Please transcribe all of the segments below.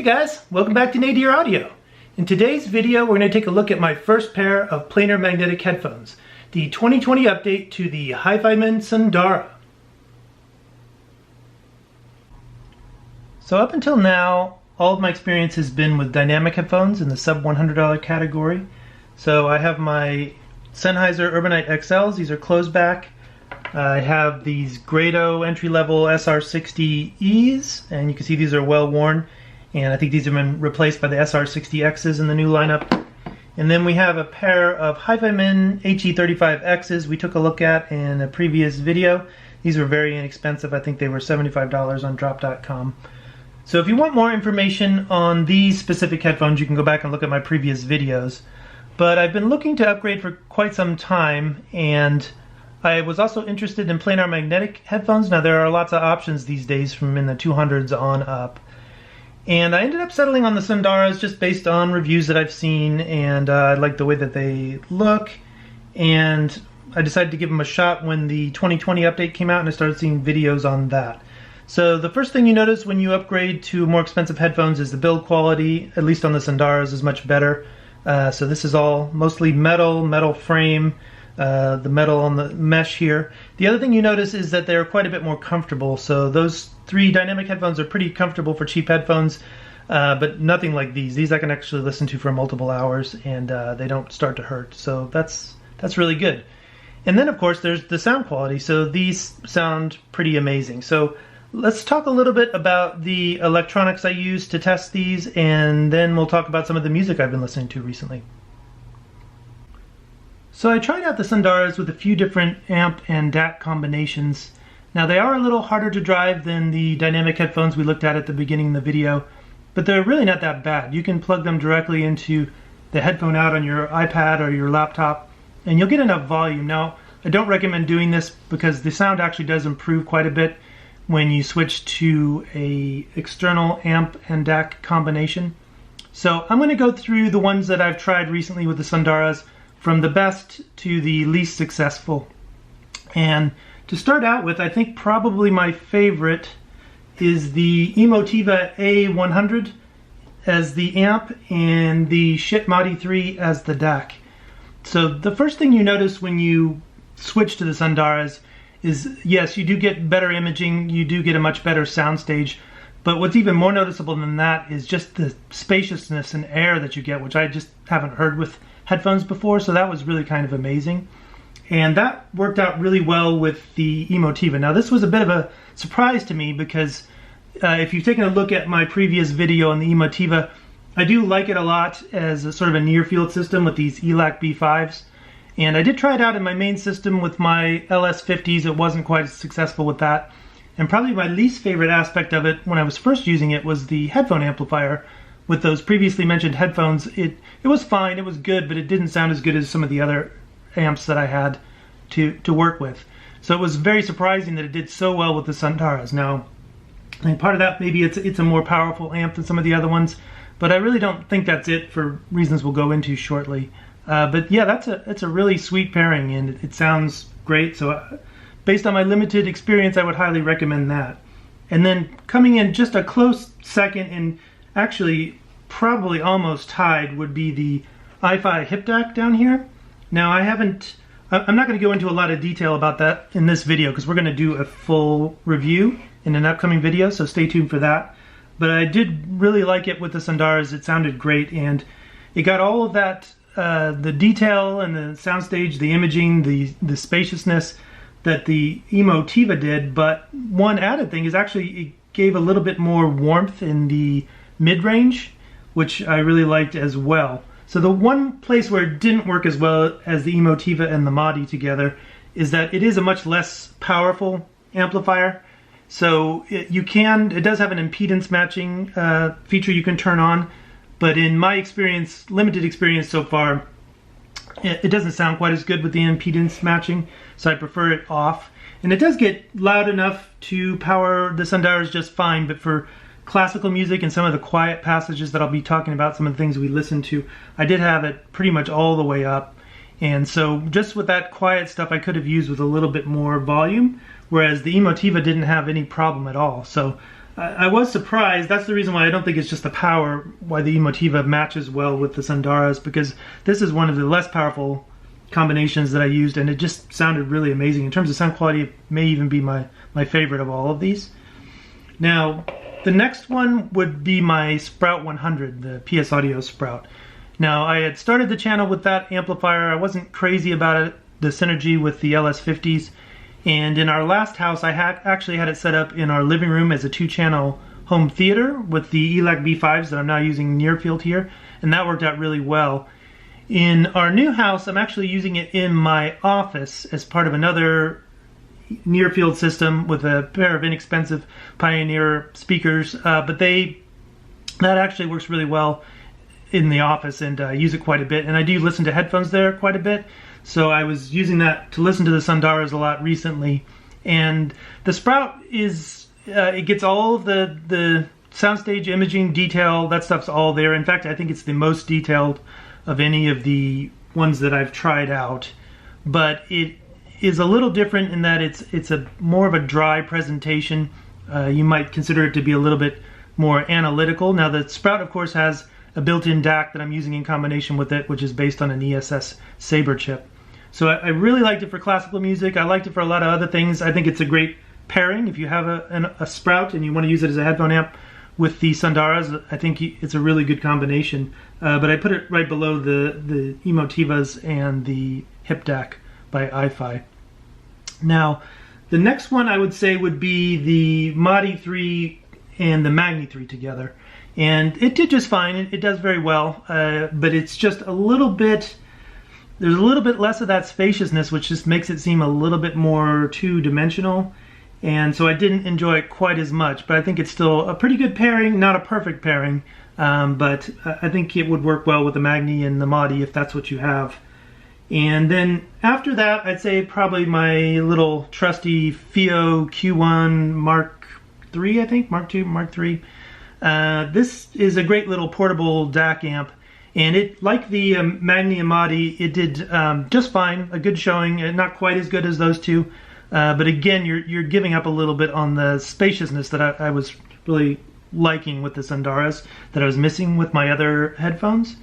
Hey guys, welcome back to Nadir Audio. In today's video, we're going to take a look at my first pair of planar magnetic headphones, the 2020 update to the HIFIMAN Sundara. So up until now, all of my experience has been with dynamic headphones in the sub $100 category. So I have my Sennheiser Urbanite XLs, these are closed back. I have these Grado entry-level SR60Es, and you can see these are well worn. And I think these have been replaced by the SR60Xs in the new lineup. And then we have a pair of HIFIMAN HE35Xs we took a look at in a previous video. These were very inexpensive. I think they were $75 on drop.com. So if you want more information on these specific headphones, you can go back and look at my previous videos. But I've been looking to upgrade for quite some time, and I was also interested in planar magnetic headphones. Now there are lots of options these days from in the 200s on up. And I ended up settling on the Sundaras just based on reviews that I've seen, and I like the way that they look. And I decided to give them a shot when the 2020 update came out, and I started seeing videos on that. So the first thing you notice when you upgrade to more expensive headphones is the build quality, at least on the Sundaras, is much better. So this is all mostly metal frame, the metal on the mesh here. The other thing you notice is that they're quite a bit more comfortable. So those three dynamic headphones are pretty comfortable for cheap headphones, but nothing like these. These I can actually listen to for multiple hours, and they don't start to hurt. So that's really good. And then of course there's the sound quality. So these sound pretty amazing. So let's talk a little bit about the electronics I use to test these, and then we'll talk about some of the music I've been listening to recently. So I tried out the Sundaras with a few different amp and DAC combinations. Now they are a little harder to drive than the dynamic headphones we looked at the beginning of the video, but they're really not that bad. You can plug them directly into the headphone out on your iPad or your laptop, and you'll get enough volume. Now I don't recommend doing this because the sound actually does improve quite a bit when you switch to a external amp and DAC combination. So I'm going to go through the ones that I've tried recently with the Sundaras, from the best to the least successful. And to start out with, I think probably my favorite is the Emotiva A100 as the amp and the Schiit Madi 3 as the DAC. So the first thing you notice when you switch to the Sundaras is, yes, you do get better imaging, you do get a much better soundstage, but what's even more noticeable than that is just the spaciousness and air that you get, which I just haven't heard with headphones before, so that was really kind of amazing. And that worked out really well with the Emotiva. Now this was a bit of a surprise to me because if you've taken a look at my previous video on the Emotiva, I do like it a lot as a sort of a near field system with these ELAC B5s. And I did try it out in my main system with my LS50s. It wasn't quite as successful with that. And probably my least favorite aspect of it when I was first using it was the headphone amplifier. With those previously mentioned headphones, it was fine, it was good, but it didn't sound as good as some of the other amps that I had to work with. So it was very surprising that it did so well with the Sundaras. Now, I think part of that maybe it's a more powerful amp than some of the other ones, but I really don't think that's it for reasons we'll go into shortly. But yeah, it's a really sweet pairing, and it sounds great. So based on my limited experience, I would highly recommend that. And then coming in just a close second, and actually probably almost tied, would be the iFi Hip DAC down here. Now I'm not going to go into a lot of detail about that in this video because we're going to do a full review in an upcoming video, so stay tuned for that. But I did really like it with the Sundaras. It sounded great, and it got all of that, the detail and the soundstage, the imaging, the spaciousness that the Emotiva did. But one added thing is actually it gave a little bit more warmth in the mid-range, which I really liked as well. So the one place where it didn't work as well as the Emotiva and the Madi together is that it is a much less powerful amplifier. So it does have an impedance matching feature you can turn on, but in my experience, limited experience so far, it doesn't sound quite as good with the impedance matching, so I prefer it off. And it does get loud enough to power the Sundaras just fine, but for classical music and some of the quiet passages that I'll be talking about, some of the things we listen to, I did have it pretty much all the way up. And so just with that quiet stuff, I could have used with a little bit more volume, whereas the Emotiva didn't have any problem at all. So I was surprised. That's the reason why I don't think it's just the power, why the Emotiva matches well with the Sundaras, because this is one of the less powerful combinations that I used, and it just sounded really amazing. In terms of sound quality, it may even be my favorite of all of these. Now, the next one would be my Sprout 100, the PS Audio Sprout. Now, I had started the channel with that amplifier. I wasn't crazy about it, the synergy with the LS50s. And in our last house, I actually had it set up in our living room as a 2-channel home theater with the ELAC B5s that I'm now using near field here, and that worked out really well. In our new house, I'm actually using it in my office as part of another near field system with a pair of inexpensive Pioneer speakers, but that actually works really well in the office, and I use it quite a bit, and I do listen to headphones there quite a bit. So I was using that to listen to the Sundaras a lot recently. And the Sprout is, it gets all of the soundstage imaging detail, that stuff's all there. In fact, I think it's the most detailed of any of the ones that I've tried out. But it is a little different in that it's a more of a dry presentation. You might consider it to be a little bit more analytical. Now the Sprout, of course, has a built-in DAC that I'm using in combination with it, which is based on an ESS Sabre chip. So I really liked it for classical music. I liked it for a lot of other things. I think it's a great pairing. If you have a Sprout and you want to use it as a headphone amp with the Sundaras, I think it's a really good combination. But I put it right below the Emotivas and the Hip DAC by iFi. Now, the next one I would say would be the Modi 3 and the Magni 3 together. And it did just fine. It does very well, but it's just a little bit... There's a little bit less of that spaciousness, which just makes it seem a little bit more two-dimensional, and so I didn't enjoy it quite as much, but I think it's still a pretty good pairing, not a perfect pairing, but I think it would work well with the Magni and the Modi if that's what you have. And then after that, I'd say probably my little trusty FIO Q1 Mark III, I think, Mark II, Mark III. This is a great little portable DAC amp. And it, like the Magni and Modi, it did just fine, a good showing, not quite as good as those two. But again, you're giving up a little bit on the spaciousness that I was really liking with the Sundaras, that I was missing with my other headphones.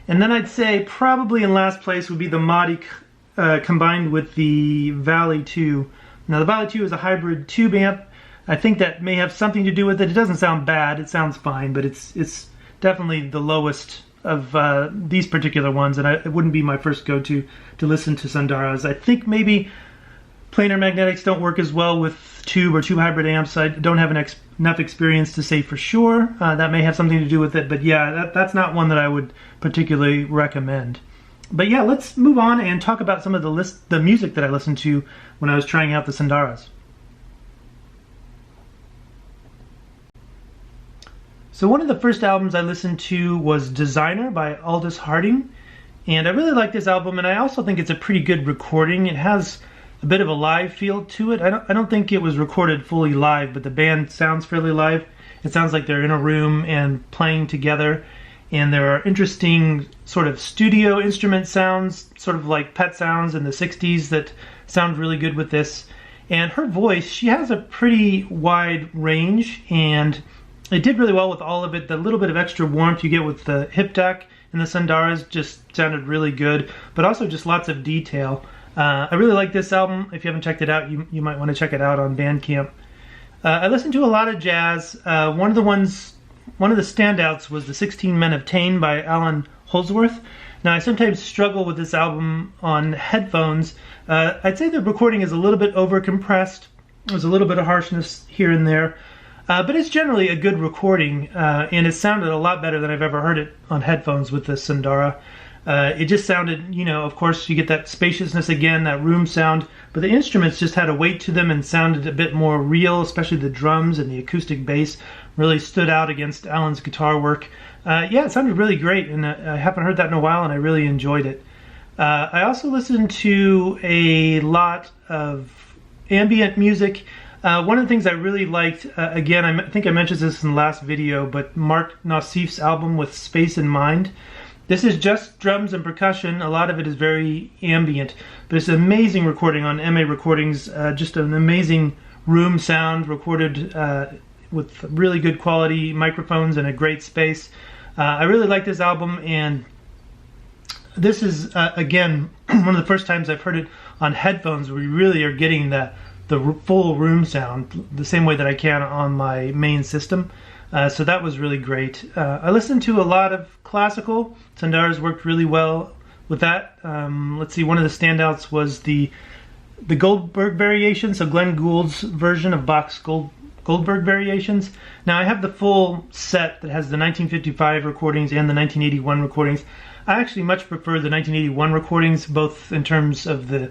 And then I'd say probably in last place would be the Modi combined with the Valley 2. Now the Valley 2 is a hybrid tube amp. I think that may have something to do with it. It doesn't sound bad, it sounds fine, but it's definitely the lowest of these particular ones, and it wouldn't be my first go-to to listen to Sundaras. I think maybe Planar Magnetics don't work as well with tube or tube hybrid amps. I don't have enough experience to say for sure. That may have something to do with it, but yeah, that's not one that I would particularly recommend. But yeah, let's move on and talk about some of the music that I listened to when I was trying out the Sundaras. So one of the first albums I listened to was Designer by Aldous Harding, and I really like this album, and I also think it's a pretty good recording. It has a bit of a live feel to it. I don't think it was recorded fully live, but the band sounds fairly live. It sounds like they're in a room and playing together, and there are interesting sort of studio instrument sounds, sort of like Pet Sounds in the 60s that sound really good with this. And her voice, she has a pretty wide range, and it did really well with all of it. The little bit of extra warmth you get with the Hip DAC and the Sundaras just sounded really good, but also just lots of detail. I really like this album. If you haven't checked it out, you might want to check it out on Bandcamp. I listened to a lot of jazz. One of the standouts was the 16 Men of Tain by Alan Holdsworth. Now, I sometimes struggle with this album on headphones. I'd say the recording is a little bit over-compressed. There's a little bit of harshness here and there. But it's generally a good recording, and it sounded a lot better than I've ever heard it on headphones with the Sundara. It just sounded, of course you get that spaciousness again, that room sound, but the instruments just had a weight to them and sounded a bit more real, especially the drums and the acoustic bass really stood out against Alan's guitar work. Yeah, it sounded really great, and I haven't heard that in a while, and I really enjoyed it. I also listened to a lot of ambient music. One of the things I really liked, again, I think I mentioned this in the last video, but Mark Nassif's album with Space in Mind. This is just drums and percussion. A lot of it is very ambient, but it's an amazing recording on MA Recordings, just an amazing room sound recorded with really good quality microphones and a great space. I really like this album, and this is again one of the first times I've heard it on headphones where you really are getting the full room sound the same way that I can on my main system. So that was really great. I listened to a lot of classical. Sundara's worked really well with that. Let's see, one of the standouts was the Goldberg variation, so Glenn Gould's version of Bach's Goldberg variations. Now I have the full set that has the 1955 recordings and the 1981 recordings. I actually much prefer the 1981 recordings, both in terms of the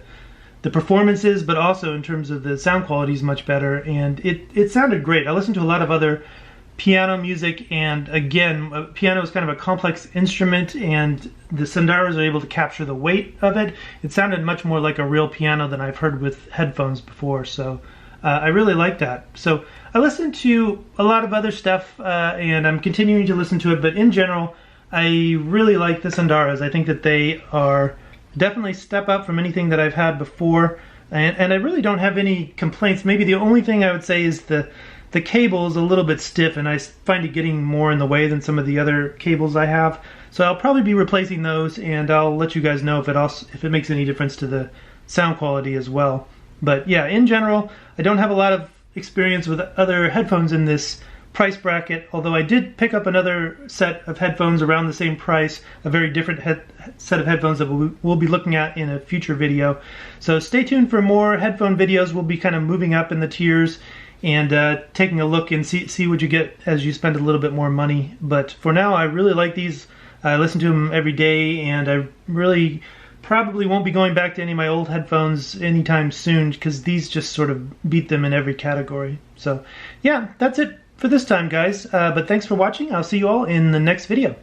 performances, but also in terms of the sound quality is much better, and it sounded great. I listened to a lot of other piano music, and again, piano is kind of a complex instrument, and the Sundaras are able to capture the weight of it. It sounded much more like a real piano than I've heard with headphones before, so I really like that. So I listened to a lot of other stuff, and I'm continuing to listen to it, but in general, I really like the Sundaras. I think that they are definitely step up from anything that I've had before, and I really don't have any complaints. Maybe the only thing I would say is the cable is a little bit stiff, and I find it getting more in the way than some of the other cables I have. So I'll probably be replacing those, and I'll let you guys know if it makes any difference to the sound quality as well. But yeah, in general, I don't have a lot of experience with other headphones in this price bracket, although I did pick up another set of headphones around the same price, a very different set of headphones that we'll be looking at in a future video. So stay tuned for more headphone videos. We'll be kind of moving up in the tiers and taking a look and see what you get as you spend a little bit more money. But for now, I really like these. I listen to them every day, and I really probably won't be going back to any of my old headphones anytime soon, because these just sort of beat them in every category. So yeah, that's it for this time, guys. But thanks for watching. I'll see you all in the next video.